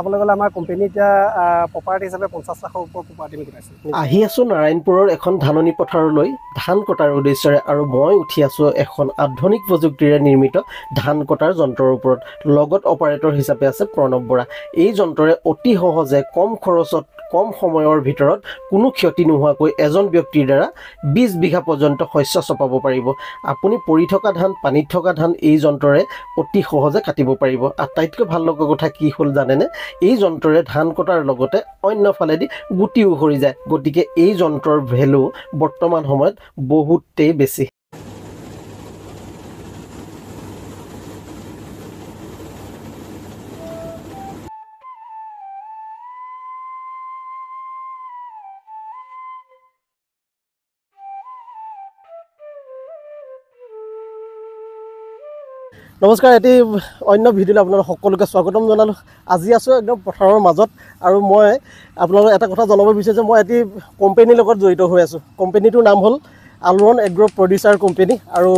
চাবলৈ গ'লে আমাৰ কোম্পানী এতিয়া প্ৰপাৰ্টি হিচাপে 50 লাখৰ ওপৰত প্ৰপাৰ্টি আমি গোটাইছোঁ। আহি আছোঁ নাৰায়ণপুৰৰ এখন ধাননি পথাৰলৈ ধান কটাৰ উদ্দেশ্যৰে, আৰু মই উঠি আছোঁ এখন আধুনিক প্ৰযুক্তিৰে নিৰ্মিত ধান কটাৰ যন্ত্ৰৰ ওপৰত। লগত অপাৰেটৰ হিচাপে আছে প্ৰণৱ বৰা। এই যন্ত্ৰৰে অতি সহজে কম খৰচত কম সময়ৰ ভিতৰত কোনো ক্ষতি নোহোৱাকৈ এজন ব্যক্তিৰ দ্বাৰা 20 বিঘা পৰ্যন্ত শস্য চপাব পাৰিব। আপুনি পৰি থকা ধান, পানীত থকা ধান এই যন্ত্ৰৰে অতি সহজে কাটিব পাৰিব। আটাইতকৈ ভাল লগা কথা কি হ'ল জানেনে? এই যন্ত্ৰৰে ধান কটাৰ লগতে অন্য ফালেদি গুটিও সৰি যায়। গতিকে এই যন্ত্ৰৰ ভেলু বৰ্তমান সময়ত বহুতেই বেছি। নমস্কাৰ, এটি অন্য ভিডিঅ'লৈ আপোনালোক সকলোকে স্বাগতম জনালোঁ। আজি আছোঁ একদম পথাৰৰ মাজত, আৰু মই আপোনালোকক এটা কথা জনাব বিচাৰিছোঁ যে মই এটি কোম্পানীৰ লগত জড়িত হৈ আছোঁ। কোম্পানীটোৰ নাম হ'ল আলোড়ন এগ্ৰ প্ৰডিউচাৰ কোম্পানী, আৰু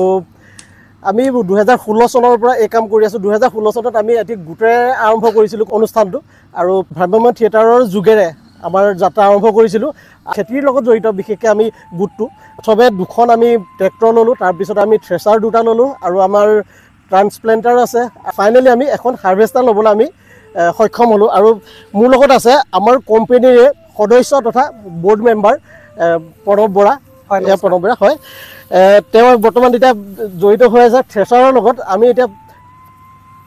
আমি 2016 চনৰ পৰা এই কাম কৰি আছোঁ। 2016 চনত আমি এটি গোটেৰে আৰম্ভ কৰিছিলোঁ অনুষ্ঠানটো, আৰু ভ্ৰাম্যমাণ থিয়েটাৰৰ যোগেৰে আমাৰ যাত্ৰা আৰম্ভ কৰিছিলোঁ। খেতিৰ লগত জড়িত বিশেষকৈ আমি গোটটো চবে দুখন আমি ট্ৰেক্টৰ ল'লোঁ, তাৰপিছত আমি থ্ৰেচাৰ দুটা ল'লোঁ, আৰু আমাৰ ট্ৰান্সপ্লেণ্টাৰ আছে। ফাইনেলি আমি এখন হাৰ্ভেষ্টাৰ ল'বলৈ আমি সক্ষম হ'লোঁ। আৰু মোৰ লগত আছে আমাৰ কোম্পানীৰে সদস্য তথা বৰ্ড মেম্বাৰ প্ৰণৱ বৰা। প্ৰণৱ বৰা হয়, তেওঁ বৰ্তমান এতিয়া জড়িত হৈ আছে থ্ৰেচাৰৰ লগত। আমি এতিয়া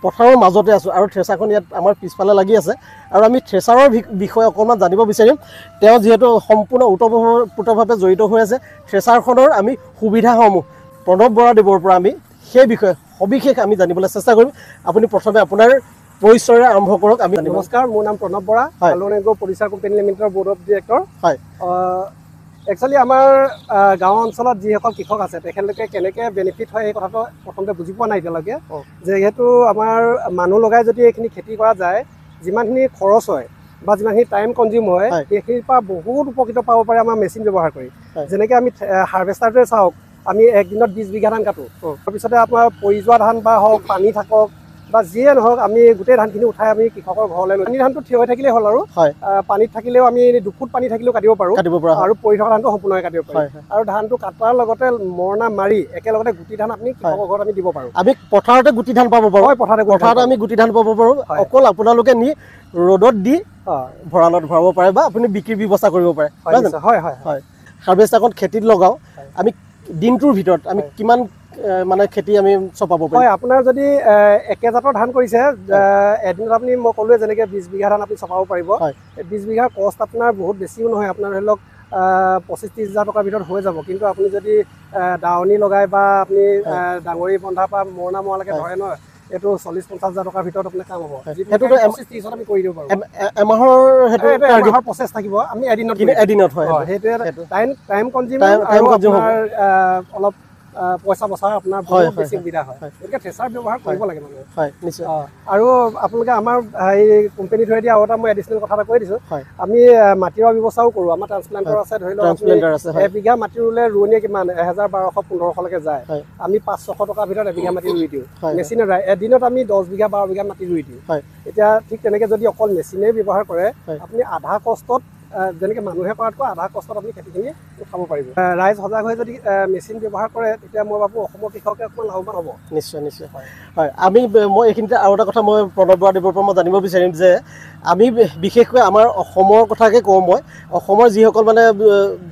পথাৰৰ মাজতে আছোঁ, আৰু থ্ৰেচাৰখন ইয়াত আমাৰ পিছফালে লাগি আছে, আৰু আমি থ্ৰেচাৰৰ বিষয়ে অকণমান জানিব বিচাৰিম। তেওঁ যিহেতু সম্পূৰ্ণ ওতঃপ্ৰোতভাৱে জড়িত হৈ আছে থ্ৰেচাৰখনৰ আমি সুবিধাসমূহ প্ৰণৱ বৰাদেৱৰ পৰা আমি সেই বিষয়ে সবিশেষ আমি জানিবলৈ চেষ্টা কৰিম। আপুনি প্ৰথমে আপোনাৰ পৰিচয়ৰে আৰম্ভ কৰক। আমি নমস্কাৰ, মোৰ নাম প্ৰণৱ বৰা, আলোড়ন এগ্ৰ প্ৰডিউচাৰ কোম্পানী লিমিটেডৰ বৰ্ড অফ ডিৰেক্টৰ। হয়, একচুৱেলি আমাৰ গাঁও অঞ্চলত যিসকল কৃষক আছে তেখেতলোকে কেনেকৈ বেনিফিট হয় এই কথাটো প্ৰথমতে বুজি পোৱা নাই এতিয়ালৈকে। যিহেতু আমাৰ মানুহ লগাই যদি এইখিনি খেতি কৰা যায়, যিমানখিনি খৰচ হয় বা যিমানখিনি টাইম কনজিউম হয় সেইখিনিৰ পৰা বহুত উপকৃত পাব পাৰে আমাৰ মেচিন ব্যৱহাৰ কৰি। যেনেকৈ আমি হাৰ্ভেষ্টাৰটোৱে চাওক, আমি একদিনত 20 বিঘা ধান কাটোঁ। তাৰপিছতে আপোনাৰ পৰি যোৱা ধান বা হওক, পানী থাকক বা যিয়ে নহওক, আমি গোটেই ধানখিনি উঠাই আমি কৃষকৰ ঘৰলৈ লৈ পানী ধানটো থিয় হৈ থাকিলেই হ'ল, আৰু পানীত থাকিলেও আমি 2 ফুট পানী থাকিলেও কাটিব পাৰোঁ, আৰু পৰি থকা ধানটো সম্পূৰ্ণকৈ কাটিব পাৰোঁ। আৰু ধানটো কাটাৰ লগতে মৰণা মাৰি একেলগতে গুটি ধান আমি কৃষকৰ ঘৰত আমি দিব পাৰোঁ। আমি পথাৰতে গুটি ধান পাব পাৰোঁ। পথাৰতে আমি গুটি ধান পাব পাৰোঁ। অকল আপোনালোকে নি ৰ'দত দি ভঁৰালত ভৰাব পাৰে বা আপুনি বিক্ৰীৰ ব্যৱস্থা কৰিব পাৰে। হয় হয় হয়। হাৰ্ভেষ্টাৰখন খেতিত লগাওঁ, আমি দিনটোৰ ভিতৰত আমি কিমান মানে খেতি আমি চপাব পাৰিম? হয়, আপোনাৰ যদি একেজাতৰ ধান কৰিছে এদিনত আপুনি, মই ক'লোৱে যেনেকৈ 20 বিঘা ধান আপুনি চপাব পাৰিব। 20 বিঘাৰ কষ্ট আপোনাৰ বহুত বেছিও নহয়, আপোনাৰ ধৰি লওক 25-30 হাজাৰ টকাৰ ভিতৰত হৈ যাব। কিন্তু আপুনি যদি দাৱনি লগাই বা আপুনি ডাঙৰি বন্ধাৰ পৰা মৰণা মৰালৈকে ধৰে নহয়, এইটো 40-50 হাজাৰ টকাৰ ভিতৰত আপোনাৰ কাম হ'ব। সেইটো 25-30ত আমি কৰি দিব পাৰোঁ। এমাহৰ সেইটো প্ৰচেছ থাকিব, আমি এদিনত হয়। সেইটোৱে টাইম কনজিউম আৰু আপোনাৰ অলপ পইচা বচাৰ আপোনাৰ বহুত বেছি সুবিধা হয়। গতিকে থ্ৰেচাৰ ব্যৱহাৰ কৰিব লাগে মানুহে। হয়, নিশ্চয়। আৰু আপোনালোকে আমাৰ এই কোম্পানী ধৰি দিয়া আৰু এটা মই এডিশ্যনেল কথা এটা কৈ দিছোঁ, আমি মাটিৰ ব্যৱস্থাও কৰোঁ। আমাৰ ট্ৰান্সপ্লেণ্টাৰ আছে। ধৰি লওক 1 বিঘা মাটি ৰুলে ৰোৱনীয়ে কিমান 1000-1200-1500লৈকে যায়। আমি 500-600 টকাৰ ভিতৰত 1 বিঘা মাটি ৰুই দিওঁ মেচিনেৰে। এদিনত আমি 10 বিঘা 12 বিঘা মাটি ৰুই দিওঁ। এতিয়া ঠিক তেনেকৈ যদি অকল মেচিনেই ব্যৱহাৰ কৰে, আপুনি আধা কষ্টত, যেনেকৈ মানুহে কৰাতকৈ আধা কষ্টত আপুনি খেতিখিনি উঠাব পাৰিব। ৰাইজ সজাগ হৈ যদি মেচিন ব্যৱহাৰ কৰে, তেতিয়া মই ভাবোঁ অসমৰ কৃষকে অকণমান লাভৱান হ'ব। নিশ্চয় নিশ্চয়। হয়, মই এইখিনিতে আৰু এটা কথা মই প্ৰণৱ বৰাদেৱৰ পৰা মই জানিব বিচাৰিম যে আমি বিশেষকৈ আমাৰ অসমৰ কথাকে কওঁ, মই অসমৰ যিসকল মানে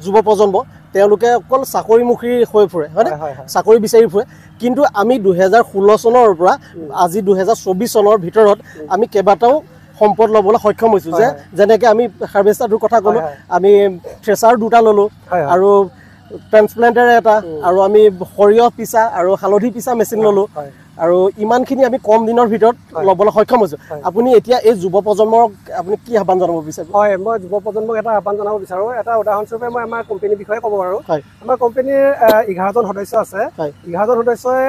যুৱ প্ৰজন্ম তেওঁলোকে অকল চাকৰিমুখী হৈ ফুৰে, হয়নে? চাকৰি বিচাৰি ফুৰে। কিন্তু আমি 2016 চনৰ পৰা আজি 2024 চনৰ ভিতৰত আমি কেইবাটাও সম্পদ ল'বলৈ সক্ষম হৈছোঁ। যেনেকৈ আমি হাৰ্ভেষ্টাৰটোৰ কথা ক'লোঁ, আমি থ্ৰেচাৰ দুটা ল'লোঁ, আৰু ট্ৰান্সপ্লেণ্টাৰ এটা, আৰু আমি সৰিয়হ পিছা আৰু হালধি পিছা মেচিন ল'লোঁ, আৰু ইমানখিনি আমি কম দিনৰ ভিতৰত ল'বলৈ সক্ষম হৈছোঁ। আপুনি এতিয়া এই যুৱ প্ৰজন্মক আপুনি কি আহ্বান জনাব বিচাৰে? হয়, মই যুৱ প্ৰজন্মক এটা আহ্বান জনাব বিচাৰোঁ। এটা উদাহৰণস্বৰূপে মই আমাৰ কোম্পানীৰ বিষয়ে ক'ব পাৰোঁ। আমাৰ কোম্পানীৰ 11জন সদস্য আছে। 11জন সদস্যই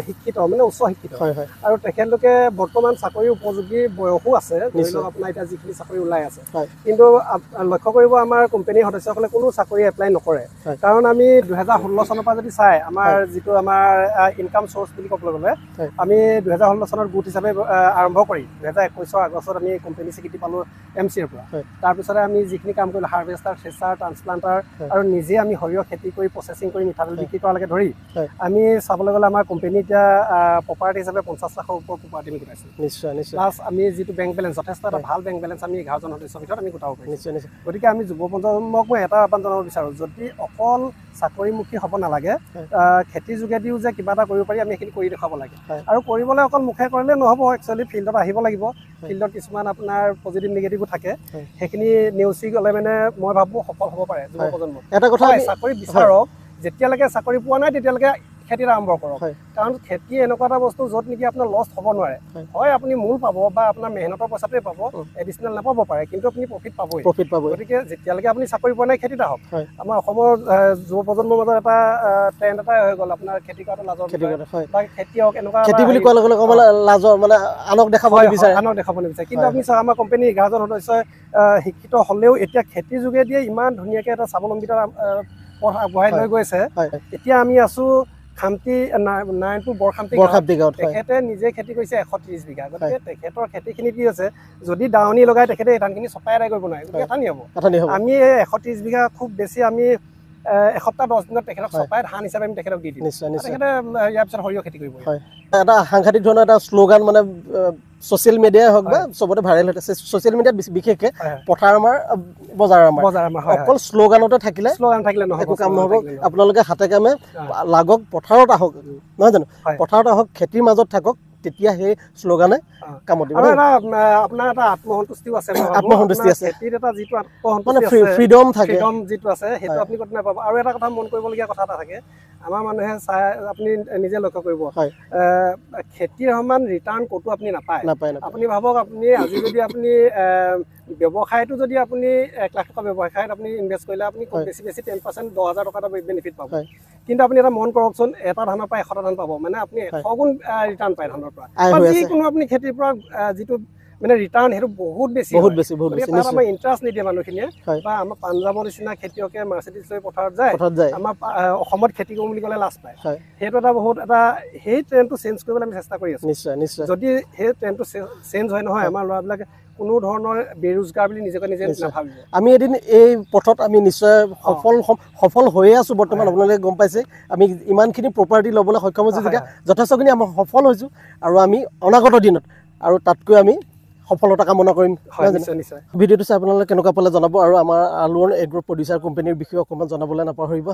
শিক্ষিত, মানে উচ্চ শিক্ষিত, আৰু তেখেতলোকে বৰ্তমান চাকৰি উপযোগী বয়সো আছে। ধৰি লওক আপোনাৰ এতিয়া যিখিনি চাকৰি ওলাই আছে, কিন্তু লক্ষ্য কৰিব আমাৰ কোম্পানীৰ সদস্যসকলে কোনো চাকৰি এপ্লাই নকৰে। কাৰণ আমি 2016 চনৰ পৰা যদি চাই, আমাৰ যিটো আমাৰ ইনকাম চ'ৰ্চ বুলি ক'বলৈ গ'লে আমি 2016 চনত গোট হিচাপে আৰম্ভ কৰি 2021 আগষ্টত আমি কোম্পানী স্বীকৃতি পালোঁ MCৰ পৰা। তাৰপিছতে আমি যিখিনি কাম কৰিলোঁ হাৰ্ভেষ্টাৰ, থ্ৰেচাৰ, ট্ৰান্সপ্লাণ্টাৰ আৰু নিজে আমি সৰিয়হ খেতি কৰি প্ৰচেছিং কৰি মিঠাতেল বিক্ৰী কৰালৈকে ধৰি আমি চাবলৈ গ'লে আমাৰ কোম্পানী এতিয়া প্ৰপাৰ্টি হিচাপে 50 লাখৰ ওপৰত প্ৰপাৰ্টি আমি গোটাইছোঁ। নিশ্চয় নিশ্চয়। প্লাছ আমি যিটো বেংক বেলেঞ্চ যথেষ্ট এটা ভাল বেংক বেলেঞ্চ আমি 11জন সদস্যৰ ভিতৰত আমি গোটাব পাৰিছোঁ। নিশ্চয় নিশ্চয়। গতিকে আমি যুৱ প্ৰজন্মক মই এটা আহ্বান জনাব বিচাৰোঁ, যদি অকল চাকৰিমুখী হ'ব নালাগে, খেতিৰ যোগেদিও যে কিবা এটা কৰিব পাৰি আমি সেইখিনি কৰি দেখুৱাব লাগে। আৰু কৰিবলৈ অকল মুখে কৰিলে নহ'ব, একচুৱেলি ফিল্ডত আহিব লাগিব। ফিল্ডত কিছুমান আপোনাৰ পজিটিভ নিগেটিভো থাকে, সেইখিনি নেওচি গ'লে মানে মই ভাবোঁ সফল হ'ব পাৰে যুৱ প্ৰজন্ম। এটা কথা, চাকৰি বিচাৰক, যেতিয়ালৈকে চাকৰি পোৱা নাই তেতিয়ালৈকে খেতিত আৰম্ভ কৰক। কাৰণ খেতি এনেকুৱা এটা বস্তু য'ত নেকি আপোনাৰ লছ হ'ব নোৱাৰে। হয় আপুনি মূল পাব বা আপোনাৰ মেহনতৰ পইচাটোৱে পাব, এডিচনেল নাপাব পাৰে, কিন্তু আপুনি প্ৰফিট পাবই। গতিকে যেতিয়ালৈকে আপুনি চাকৰি পোৱা নাই খেতিত আহক। আমাৰ অসমৰ যুৱ প্ৰজন্মৰ মাজত এটা ট্ৰেণ্ড এটাই হৈ গ'ল আপোনাৰ খেতি কৰাটো লাজৰ বা খেতিয়ক এনেকুৱা খেতি বুলি কোৱাৰ লগে লগে লাজৰ মানে আনক দেখাব নিবিচাৰে। কিন্তু আপুনি চাওক আমাৰ কোম্পানী 11জন সদস্যই শিক্ষিত হ'লেও এতিয়া খেতিৰ যোগেদিয়ে ইমান ধুনীয়াকৈ এটা স্বাৱলম্বিতা পথ আগবঢ়াই লৈ গৈছে। এতিয়া আমি আছোঁ খামটি নাৰায়ণপুৰ বৰখামটি গাঁৱত। তেখেতে নিজে খেতি কৰিছে 130 বিঘা। গতিকে তেখেতৰ খেতিখিনি কি হৈছে, যদি দাৱনি লগাই তেখেতে এই ধানখিনি চপাই আদায় কৰিব নোৱাৰে, গতিকে এটানি হ'ব। আমি এই 130 বিঘা খুব বেছি আমি এসপ্তাহ 10 দিনত তেখেতক চপাই ধান হিচাপে আমি তেখেতক দি দিম। তেখেতে ইয়াৰ পিছত সৰিয়হ খেতি কৰিব। এটা সাংঘাতিক ধৰণৰ এটা শ্লোগান মানে ছ'চিয়েল মিডিয়াই হওক বা চবতে ভাইৰেল হৈ আছে। ছ'চিয়েল মিডিয়াত বিশেষকৈ পথাৰ আমাৰ বজাৰ আমাৰ অকল শ্লোগানতে থাকিলে একো কাম নহ'ব। আপোনালোকে হাতে কামে লাগক, পথাৰত আহক, নহয় জানো? পথাৰত আহক, খেতিৰ মাজত থাকক, তেতিয়া সেই শ্লোগানে কামত দিব। আপোনাৰ এটা আত্মসন্তুষ্টিও আছে, আত্মসন্তুষ্টি আছে, খেতিত এটা যিটো আত্মসন্তুষ্টি মানে ফ্ৰীডম থাকে, ফ্ৰীডম যিটো আছে সেইটো আপুনি ক'ত নাপাব। আৰু এটা কথা মন কৰিবলগীয়া কথা এটা থাকে, আমাৰ মানুহে চাই আপুনি নিজে লক্ষ্য কৰিব, খেতিৰ সমান ৰিটাৰ্ণ ক'তো আপুনি নাপায়। আপুনি ভাবক, আপুনি আজি যদি আপুনি ব্যৱসায়টো যদি আপুনি 1 লাখ টকা ব্যৱসায়ত আপুনি ইনভেষ্ট কৰিলে আপুনি খুব বেছি 10% 10,000 টকা এটা বেনিফিট পাব। কিন্তু আপুনি এটা মন কৰকচোন, এটা ধানৰ পৰা 100টা ধান পাব, মানে আপুনি 100 গুণ ৰিটাৰ্ণ পায় ধানৰ পৰা। যিকোনো আপুনি খেতিৰ পৰা যিটো মানে ৰিটাৰ্ণ সেইটো বহুত বেছি। তাত আমাৰ ইণ্টাৰেষ্ট নিদিয়ে মানুহখিনিয়ে। বা আমাৰ পাঞ্জাৱৰ নিচিনা খেতিয়কে মাৰ্চিডিজ লৈ পথাৰত যায়, আমাৰ অসমত খেতি কৰোঁ বুলি ক'লে লাজ পায়। সেইটো এটা বহুত এটা সেই ট্ৰেণ্ডটো চেঞ্জ কৰিবলৈ আমি চেষ্টা কৰি আছোঁ। যদি সেই ট্ৰেণ্ডটো চেঞ্জ হয় নহয়, আমাৰ ল'ৰাবিলাকে কোনো ধৰণৰ বেৰোজগাৰ বুলি নিজকে নিজে নাভাবিব। আমি এদিন এই পথত আমি নিশ্চয় সফল হৈয়ে আছোঁ বৰ্তমান। আপোনালোকে গম পাইছে আমি ইমানখিনি প্ৰপাৰ্টি ল'বলৈ সক্ষম হৈছোঁ, যেতিয়া যথেষ্টখিনি আমি সফল হৈছোঁ। আৰু আমি অনাগত দিনত আৰু তাতকৈ আমি সফলতা কামনা কৰিম। ভিডিঅ'টো চাই আপোনালোকে কেনেকুৱা পালে জনাব। আৰু আমাৰ আলোড়ন এগ্ৰ প্ৰডিউচাৰ কোম্পানীৰ বিষয়ে অকণমান জনাবলৈ নাপাহৰিব।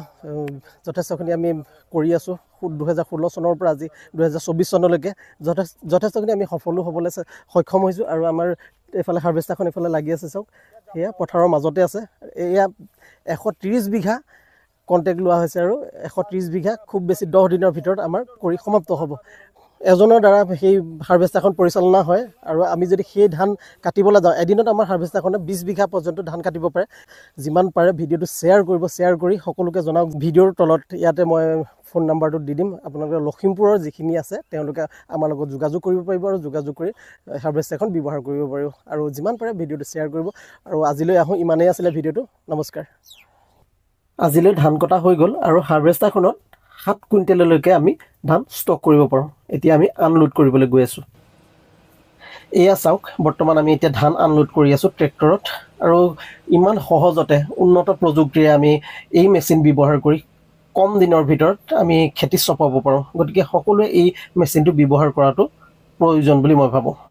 যথেষ্টখিনি আমি কৰি আছোঁ 2016 চনৰ পৰা আজি 2024 চনলৈকে যথেষ্টখিনি আমি সফলো হ'বলৈ সক্ষম হৈছোঁ। আৰু আমাৰ এইফালে হাৰ্ভেষ্টাৰখন এইফালে লাগি আছে, চাওক সেয়া পথাৰৰ মাজতে আছে। এয়া 130 বিঘা কণ্টেক্ট লোৱা হৈছে আৰু 130 বিঘা খুব বেছি 10 দিনৰ ভিতৰত আমাৰ কৰি সমাপ্ত হ'ব। এজনৰ দ্বাৰা সেই হাৰ্ভেষ্টাৰখন পৰিচালনা হয়। আৰু আমি যদি সেই ধান কাটিবলৈ যাওঁ, এদিনত আমাৰ হাৰ্ভেষ্টাৰখনে 20 বিঘা পৰ্যন্ত ধান কাটিব পাৰে। যিমান পাৰে ভিডিঅ'টো শ্বেয়াৰ কৰিব, শ্বেয়াৰ কৰি সকলোকে জনাওক। ভিডিঅ'ৰ তলত ইয়াতে মই ফোন নাম্বাৰটো দি দিম। আপোনালোকে লখিমপুৰৰ যিখিনি আছে তেওঁলোকে আমাৰ লগত যোগাযোগ কৰিব পাৰিব আৰু যোগাযোগ কৰি হাৰ্ভেষ্টাৰখন ব্যৱহাৰ কৰিব পাৰিব। আৰু যিমান পাৰে ভিডিঅ'টো শ্বেয়াৰ কৰিব। আৰু আজিলৈ আহোঁ, ইমানেই আছিলে ভিডিঅ'টো। নমস্কাৰ। আজিলৈ ধান কটা হৈ গ'ল আৰু হাৰ্ভেষ্টাৰখনত 7 কুইণ্টেললৈকে আমি ধান ষ্টক কৰিব পাৰোঁ। এতিয়া আমি আনলোড কৰিবলৈ গৈ আছোঁ। এয়া চাওক, বৰ্তমান আমি এতিয়া ধান আনলোড কৰি আছোঁ ট্ৰেক্টৰত। আৰু ইমান সহজতে উন্নত প্ৰযুক্তিৰে আমি এই মেচিন ব্যৱহাৰ কৰি কম দিনৰ ভিতৰত আমি খেতি চপাব পাৰোঁ। গতিকে সকলোৱে এই মেচিনটো ব্যৱহাৰ কৰাটো প্ৰয়োজন বুলি মই ভাবোঁ।